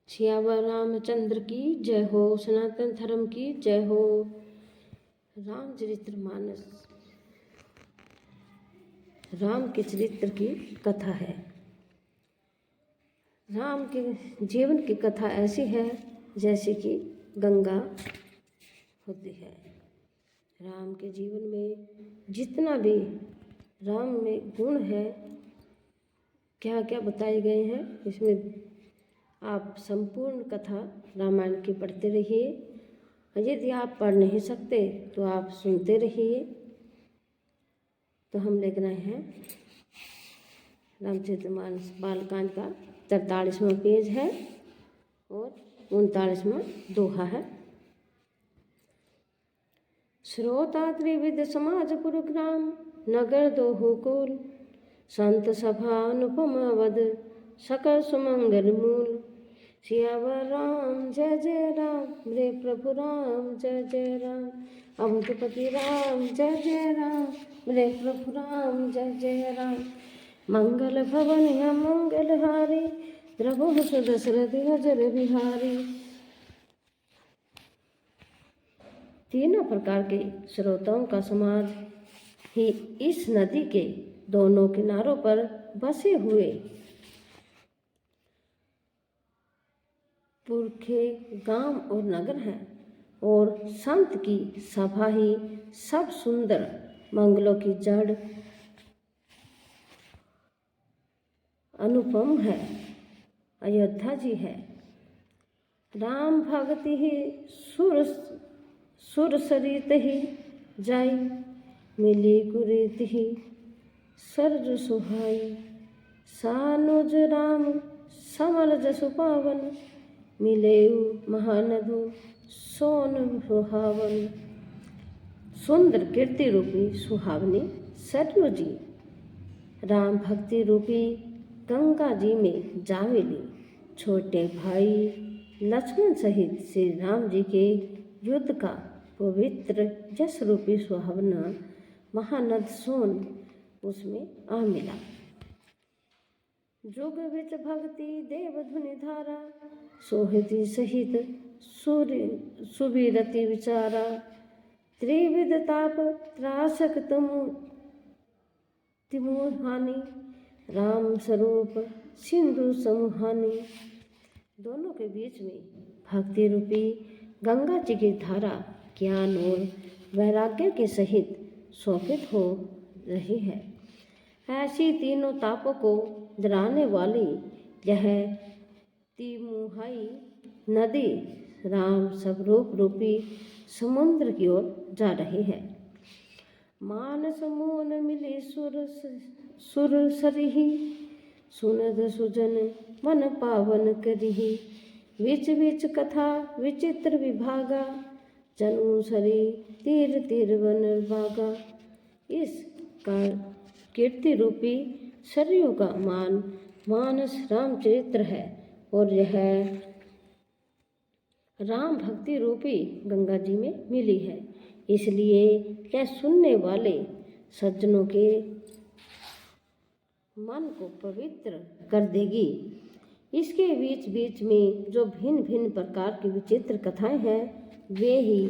सियावर रामचंद्र की जय हो, सनातन धर्म की जय हो। रामचरितमानस राम के चरित्र की कथा है। राम के जीवन की कथा ऐसी है जैसे कि गंगा होती है। राम के जीवन में जितना भी राम में गुण है, क्या क्या बताए गए हैं, इसमें आप संपूर्ण कथा रामायण की पढ़ते रहिए। यदि आप पढ़ नहीं सकते तो आप सुनते रहिए। तो हम लिख रहे हैं रामचरितमानस बालकांड का 43वां पेज है और 39वां दोहा है। श्रोता त्रिविध समाज पुरग्राम, नगर दोहु कुल, संत सभा अनुपम अवध, सकल सुमंगल मूल। सियावर राम जय जय राम, रे प्रभु राम जय जय राम। अवधपति राम जय जय राम, रे प्रभु राम जय जय राम। मंगल भवन या मंगलहारी, रघुवंश दशरथ अजर बिहारी। तीनों प्रकार के श्रोताओं का समाज ही इस नदी के दोनों किनारों पर बसे हुए पुरखे गांव और नगर हैं, और संत की सभा ही सब सुंदर मंगलों की जड़ अनुपम है। अयोध्या जी है। राम भगति ही सुर सरित ही जाई, मिली कुरीत ही सर्ज सुहाई। सानुज राम समल जसु पावन, मिलेऊ महानधु सोन सुहावन। सुंदर कीर्ति रूपी सुहावनी सरयू जी राम भक्ति रूपी गंगा जी में जा मिली। छोटे भाई लक्ष्मण सहित श्री राम जी के युद्ध का पवित्र जस रूपी सुहावना महानद सोन उसमें आ मिला। जुग विच भक्ति देव धुनि धारा, सोहति सहित सुबीरति विचारा। त्रिविध ताप त्रासक तिमुहानी, राम स्वरूप सिंधु समूहानी। दोनों के बीच में भक्ति रूपी गंगा जी की धारा ज्ञान और वैराग्य के सहित शोभित हो रही है। ऐसी तीनों तापों को जलाने वाली यह तिमुहाई नदी राम स्वरूप रूपी समुद्र की ओर जा रही है। मानस मोन मिले सुर सरिही, सुनद सुजन मन पावन करिही। विच विच कथा विचित्र विभागा, जनु सरी तीर तीर वन बागा। इस का कीर्ति रूपी सरयू का मानस रामचरित्र है, और यह राम भक्ति रूपी गंगा जी में मिली है। इसलिए यह सुनने वाले सज्जनों के मन को पवित्र कर देगी। इसके बीच बीच में जो भिन्न भिन्न प्रकार की विचित्र कथाएं हैं, वे ही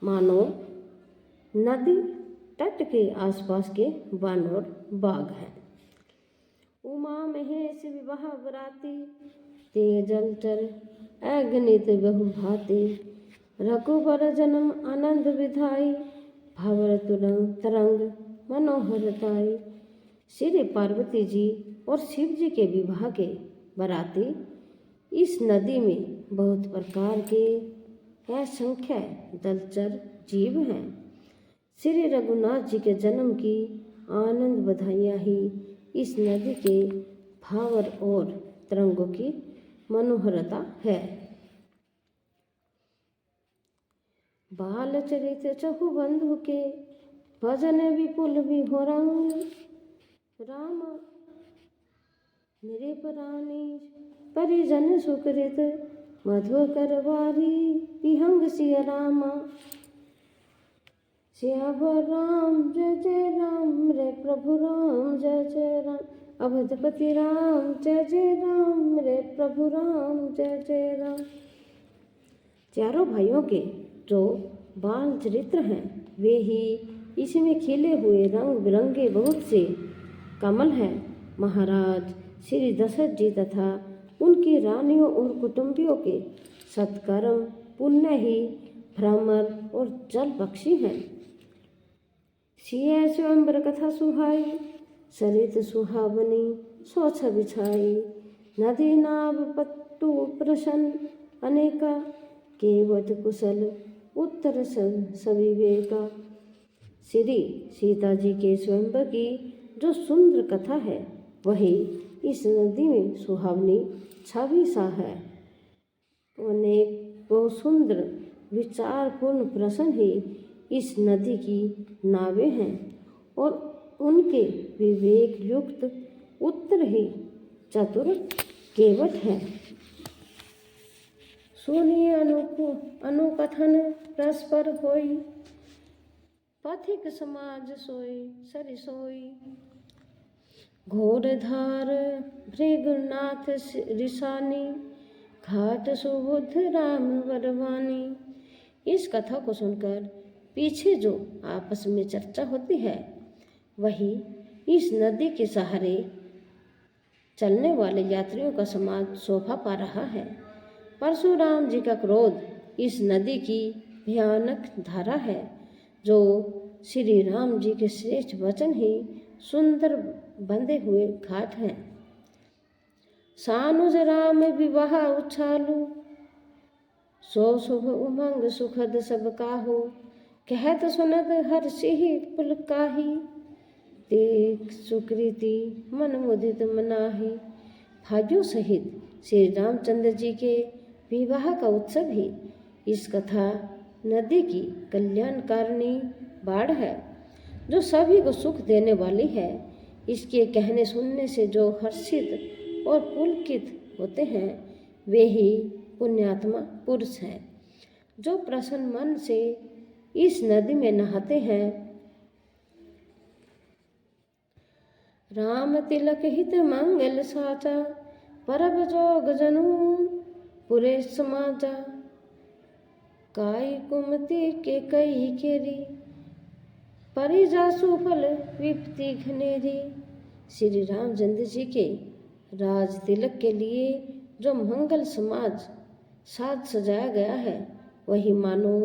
मानो नदी तट के आसपास के वन और बाग हैं। उमा महेश विवाह बराती, ते जलचर अगणित बहु भांति। रघुबर जन्म आनंद विधाई, भावर तरंग मनोहरताई। श्री पार्वती जी और शिव जी के विवाह के बराती इस नदी में बहुत प्रकार के असंख्य जलचर जीव हैं। श्री रघुनाथ जी के जन्म की आनंद बधाइयाँ ही इस नदी के भावर और तरंगों की मनोहरता है। बाल चरित चहु बंधु के, भजन विपुल विहोरंग। राम निरपरानी परिजन सुकृत, मधु करवारी विहंग सिया रामा। सियावर राम जय जय राम, रे प्रभु राम जय जय राम। अवधपति राम जय जय राम, रे प्रभु राम जय जय राम। चारों भाइयों के जो बाल चरित्र हैं वे ही इसमें खिले हुए रंग बिरंगे बहुत से कमल हैं। महाराज श्री दशरथ जी तथा उनकी रानियों और कुटुंबियों के सत्कर्म पुण्य ही भ्रमर और जल पक्षी हैं। सिय स्वयंवर कथा सुहाई, सरित सुहावनी सोछ बिछाई। नदी नाव पट्टू प्रसन्न अनेका, केवट कुशल उत्तर सविवेका। श्री सीता जी के स्वयंवर की जो सुंदर कथा है वही इस नदी में सुहावनी छवि सा है। अनेक वो सुंदर विचारपूर्ण प्रश्न ही इस नदी की नावें हैं और उनके विवेक युक्त उत्तर ही चतुर केवट हैं। सुनिए अनुकथन परस्पर होई, पथिक समाज सोई सरि सोई। घोरधार भृगुनाथ ऋषानी, घाट सुबुद्ध राम वरवानी। इस कथा को सुनकर पीछे जो आपस में चर्चा होती है वही इस नदी के सहारे चलने वाले यात्रियों का समाज शोभा पा रहा है। परशुराम जी का क्रोध इस नदी की भयानक धारा है, जो श्री राम जी के श्रेष्ठ वचन ही सुंदर बंधे हुए घाट हैं। सानुज राम विवाह उछालू, सो शुभ उमंग सुखद सब काहू। कहत सुनत हर्षि पुलकाही, देख सुकृति मन मुदित मनाही। भाइयों सहित श्री रामचंद्र जी के विवाह का उत्सव ही इस कथा नदी की कल्याणकारिणी बाढ़ है, जो सभी को सुख देने वाली है। इसके कहने सुनने से जो हर्षित और पुलकित होते हैं वे ही पुण्यात्मा पुरुष हैं, जो प्रसन्न मन से इस नदी में नहाते हैं। राम तिलक हित मंगल साचा, परब जोग जनू पुरे समाजा। काई कुमति के कई केरी, परिजासु फल विपत्ति घनेरी। श्री रामचंद्र जी के राज तिलक के लिए जो मंगल समाज साज सजाया गया है वही मानो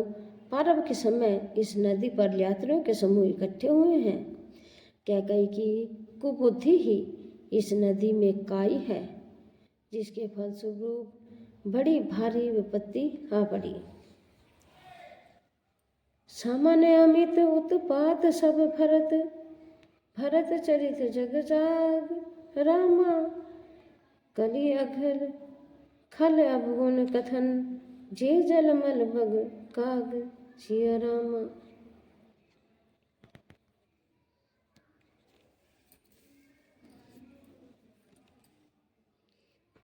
पर्व के समय इस नदी पर यात्रियों के समूह इकट्ठे हुए हैं। कैकई की कुबुद्धि ही इस नदी में काई है, जिसके फलस्वरूप बड़ी भारी विपत्ति आ पड़ी। सामान्य अमित उत्पात सब भरत, भरत चरित जग जाग। रामा कलि अघल खल अवगुण कथन, जे जलमल बग काग। सिया रामा